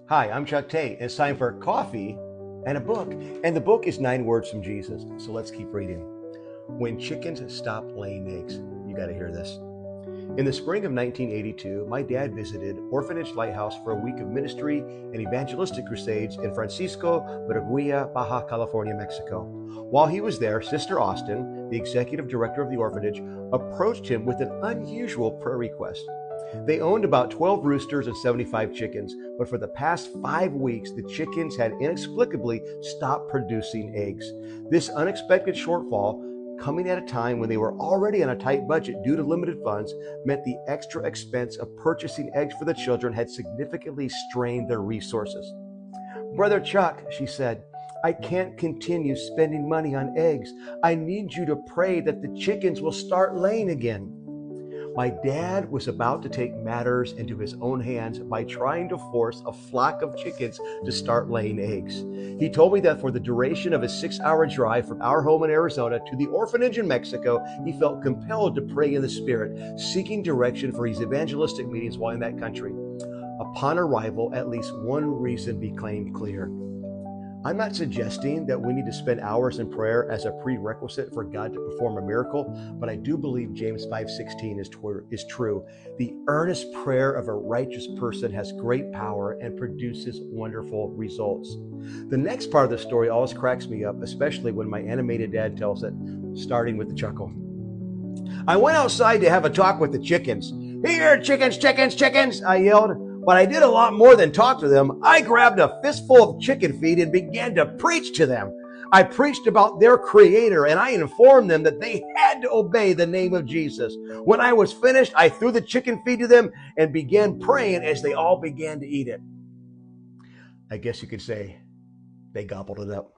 Hi, I'm Chuck Tate. It's time for coffee and a book. And the book is 9 Words from Jesus. So let's keep reading. When chickens stop laying eggs. You got to hear this. In the spring of 1982, my dad visited Orphanage Lighthouse for a week of ministry and evangelistic crusades in Francisco Veragua, Baja California, Mexico. While he was there, Sister Austin, the executive director of the orphanage, approached him with an unusual prayer request. They owned about 12 roosters and 75 chickens, but for the past 5 weeks, the chickens had inexplicably stopped producing eggs. This unexpected shortfall, coming at a time when they were already on a tight budget due to limited funds, meant the extra expense of purchasing eggs for the children had significantly strained their resources. "Brother Chuck," she said, "I can't continue spending money on eggs. I need you to pray that the chickens will start laying again." My dad was about to take matters into his own hands by trying to force a flock of chickens to start laying eggs. He told me that for the duration of a 6-hour drive from our home in Arizona to the orphanage in Mexico, he felt compelled to pray in the Spirit, seeking direction for his evangelistic meetings while in that country. Upon arrival, at least one reason became clear. I'm not suggesting that we need to spend hours in prayer as a prerequisite for God to perform a miracle, but I do believe James 5:16 is true. The earnest prayer of a righteous person has great power and produces wonderful results. The next part of the story always cracks me up, especially when my animated dad tells it, starting with the chuckle. "I went outside to have a talk with the chickens. 'Here, chickens, chickens, chickens,' I yelled. But I did a lot more than talk to them. I grabbed a fistful of chicken feed and began to preach to them. I preached about their creator and I informed them that they had to obey the name of Jesus. When I was finished, I threw the chicken feed to them and began praying as they all began to eat it." I guess you could say they gobbled it up.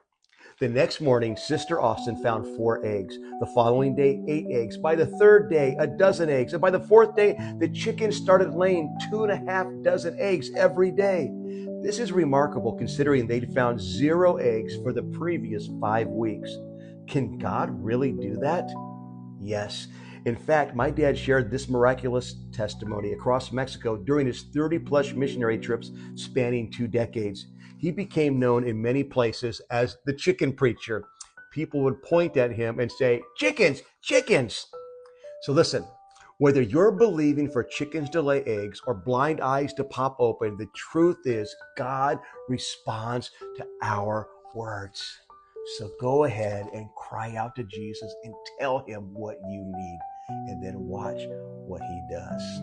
The next morning, Sister Austin found 4 eggs. The following day, 8 eggs. By the third day, a dozen eggs. And by the fourth day, the chickens started laying 2.5 dozen eggs every day. This is remarkable considering they'd found 0 eggs for the previous 5 weeks. Can God really do that? Yes. In fact, my dad shared this miraculous testimony across Mexico during his 30-plus missionary trips spanning 2 decades. He became known in many places as the chicken preacher. People would point at him and say, "Chickens, chickens." So listen, whether you're believing for chickens to lay eggs or blind eyes to pop open, the truth is God responds to our words. So go ahead and cry out to Jesus and tell him what you need, and then watch what he does.